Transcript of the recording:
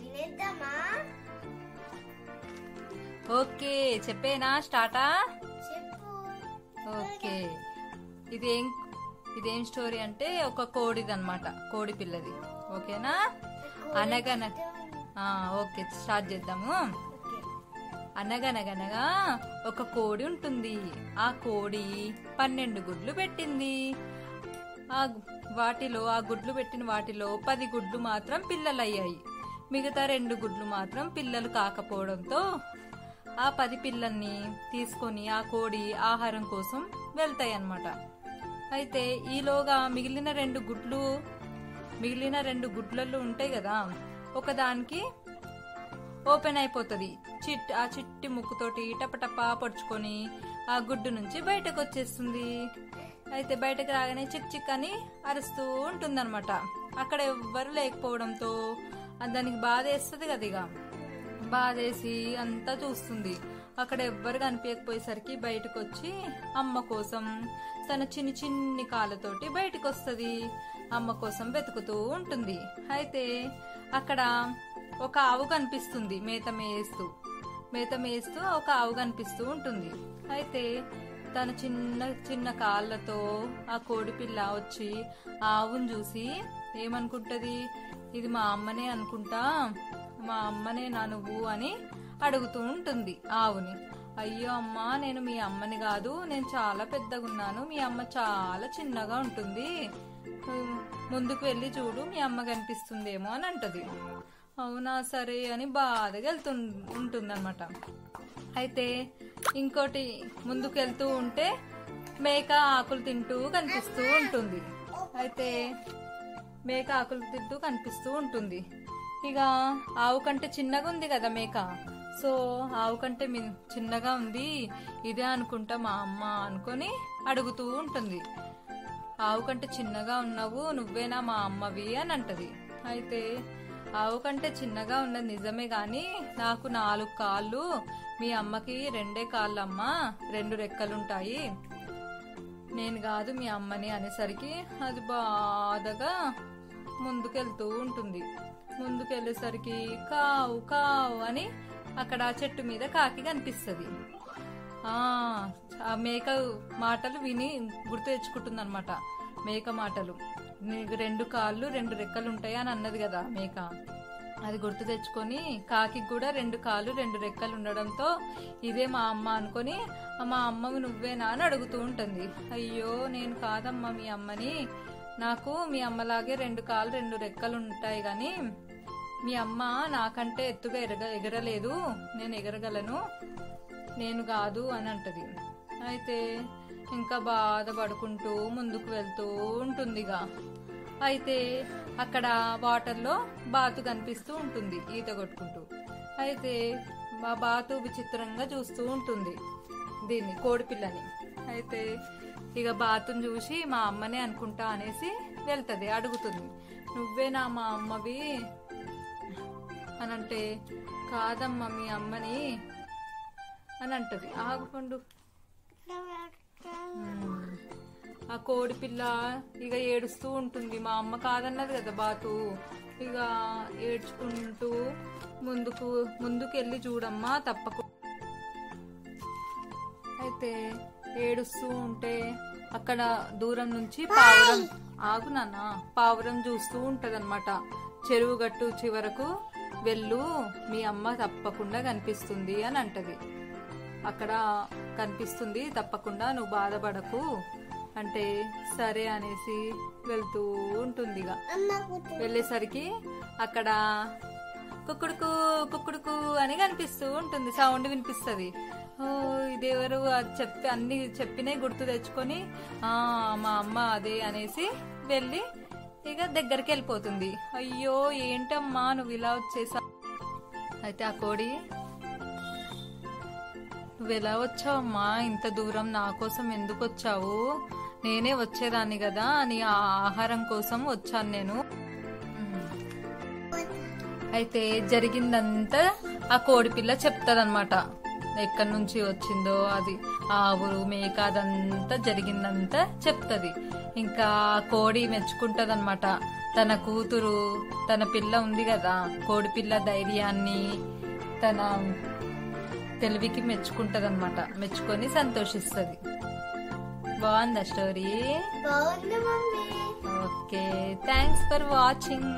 వినేద్దామా? Okay, చెప్పేనా స్టార్టా? చెప్పు. Okay, ఇదేం స్టోరీ అంటే ఒక కోడిదన్నమాట, కోడి పిల్లది. ఓకేనా? ఓకే, స్టార్ట్ చేద్దాము. అనగనగనగా ఒక కోడి ఉంటుంది. ఆ కోడి 12 గుడ్లు పెట్టింది. ఆ గుడ్లు పెట్టిన వాటిలో 10 గుడ్లు మాత్రం పిల్లలయ్యాయి. మిగతా 2 గుడ్లు మాత్రం పిల్లలు కాకపోవడంతో ఆ 10 పిల్లల్ని తీసుకొని ఆ కోడి ఆహారం కోసం వెళ్తాయి అన్నమాట. అయితే ఈలోగా మిగిలిన 2 గుడ్లలో ఉంటాయి కదా, ఒకదానికి ఓపెన్ అయిపోతుంది. ఆ చిట్టి ముక్కుతోటి టపటపా పొడుచుకొని ఆ గుడ్డు నుంచి బయటకు వచ్చేస్తుంది. అయితే బయటకు రాగానే చిక్ చిక్ అని అరుస్తూ ఉంటుందన్నమాట. అక్కడ ఎవ్వరు లేకపోవడంతో దానికి బాధేస్తుంది కదా, ఇక బాధేసి అంతా చూస్తుంది. అక్కడ ఎవ్వరు కనిపించకపోయేసరికి బయటకు వచ్చి అమ్మ కోసం తన చిన్ని కాళ్ళతోటి బయటకు వస్తుంది. అమ్మ కోసం వెతుకుతూ ఉంటుంది. అయితే అక్కడ ఒక ఆవు కనిపిస్తుంది. మేత మేస్తూ ఒక ఆవు కనిపిస్తూ ఉంటుంది. అయితే తన చిన్న కాళ్ళతో ఆ కోడి పిల్ల వచ్చి ఆ ఆవును చూసి ఏమనుకుంటది, ఇది మా అమ్మనే అనుకుంటా, మా అమ్మనే నా నువ్వు అని అడుగుతూ ఉంటుంది ఆవుని. అయ్యో అమ్మా, నేను మీ అమ్మని కాదు, నేను చాలా పెద్దగా ఉన్నాను, మీ అమ్మ చాలా చిన్నగా ఉంటుంది, ముందుకు వెళ్ళి చూడు, మీ అమ్మ కనిపిస్తుందేమో అని అంటది. అవునా, సరే అని బాధగా ఉంటుందన్నమాట. అయితే ఇంకోటి ముందుకు వెళ్తూ ఉంటే మేక ఆకులు తింటూ కనిపిస్తూ ఉంటుంది. ఇక ఆవు కంటే చిన్నగా ఉంది కదా మేక, సో ఆవు కంటే చిన్నగా ఉంది, ఇదే అనుకుంటా మా అమ్మ అనుకొని అడుగుతూ ఉంటుంది. ఆవు కంటే చిన్నగా ఉన్నావు, నువ్వేనా మా అమ్మవి అని అంటది. అయితే ఆవు కంటే చిన్నగా ఉన్నది నిజమే గాని నాకు 4 కాళ్ళు, మీ అమ్మకి 2 కాళ్ళు అమ్మా, 2 రెక్కలుంటాయి, నేను కాదు మీ అమ్మని అనేసరికి అది బాధగా ముందుకెళ్తూ ఉంటుంది. ముందుకెళ్ళేసరికి కావు కావు అని అక్కడ చెట్టు మీద కాకి కనిపిస్తుంది. ఆ మేక మాటలు విని గుర్తు తెచ్చుకుంటుంది అనమాట. మేక మాటలు, నీకు 2 కాళ్ళు 2 రెక్కలు ఉంటాయి అని అన్నది కదా మేక, అది గుర్తు తెచ్చుకొని కాకి కూడా 2 కాళ్ళు 2 రెక్కలు ఉండడంతో ఇదే మా అమ్మ అనుకొని మా అమ్మవి నువ్వేనా అని అడుగుతూ ఉంటుంది. అయ్యో నేను కాదమ్మా మీ అమ్మని, నాకు మీ అమ్మలాగే 2 కాళ్ళు 2 రెక్కలు ఉంటాయి గాని మీ అమ్మ నాకంటే ఎత్తుగా ఎగరలేదు, నేను ఎగరగలను, నేను కాదు అని అంటది. అయితే ఇంకా బాధపడుకుంటూ ముందుకు వెళ్తూ ఉంటుందిగా. అయితే అక్కడ వాటర్లో బాతు కనిపిస్తూ ఉంటుంది ఈత కొట్టుకుంటూ. అయితే మా బాతు విచిత్రంగా చూస్తూ ఉంటుంది దీన్ని, కోడిపిల్లని. అయితే ఇక బాతుని చూసి మా అమ్మనే అనుకుంటా అనేసి వెళ్తుంది, అడుగుతుంది, నువ్వేనా మా అమ్మవి అని అంటే, కాదమ్మా మీ అమ్మని అని అంటది. ఆగుపండు. ఆ కోడి పిల్ల ఇక ఏడుస్తూ ఉంటుంది. మా అమ్మ కాదన్నది కదా బాతు. ఇక ఏడ్చుకుంటూ ముందుకెళ్ళి చూడమ్మా తప్పకు. అయితే ఏడుస్తూ ఉంటే అక్కడ దూరం నుంచి పావురం చూస్తూ ఉంటదన్నమాట. చెరువు గట్టు చివరకు వెళ్ళు, మీ అమ్మ తప్పకుండా కనిపిస్తుంది అని అంటది. అక్కడ కనిపిస్తుంది తప్పకుండా, నువ్వు బాధపడకు అంటే సరే అనేసి వెళ్తూ ఉంటుంది. ఇక వెళ్ళేసరికి అక్కడ కుక్కుడుకు కుక్కుడుకు అని కనిపిస్తూ ఉంటుంది, సౌండ్ వినిపిస్తుంది. ఓ ఇదేవరు అన్ని చెప్పినే గుర్తు తెచ్చుకొని మా అమ్మ అదే అనేసి వెళ్ళి ఇక దగ్గరికి వెళ్ళిపోతుంది. అయ్యో ఏంటమ్మా నువ్వు ఇలా వచ్చేసా. అయితే ఆ కోడి, నువ్వెలా వచ్చావమ్మా, ఇంత దూరం నా కోసం ఎందుకు వచ్చావు, నేనే వచ్చేదాన్ని కదా, నీ ఆహారం కోసం వచ్చాను నేను. అయితే జరిగిందంతా ఆ కోడి పిల్ల చెప్తాదన్నమాట. ఎక్కడి నుంచి వచ్చిందో అది ఆవు మేక అదంతా జరిగిందంతా చెప్తది. ఇంకా కోడి మెచ్చుకుంటదన్నమాట. తన కూతురు తన పిల్ల ఉంది కదా, కోడి పిల్ల ధైర్యాన్ని తన తెలివికి మెచ్చుకుంటదన్నమాట. మెచ్చుకొని సంతోషిస్తది. బాగుందా story? Okay, thanks for watching.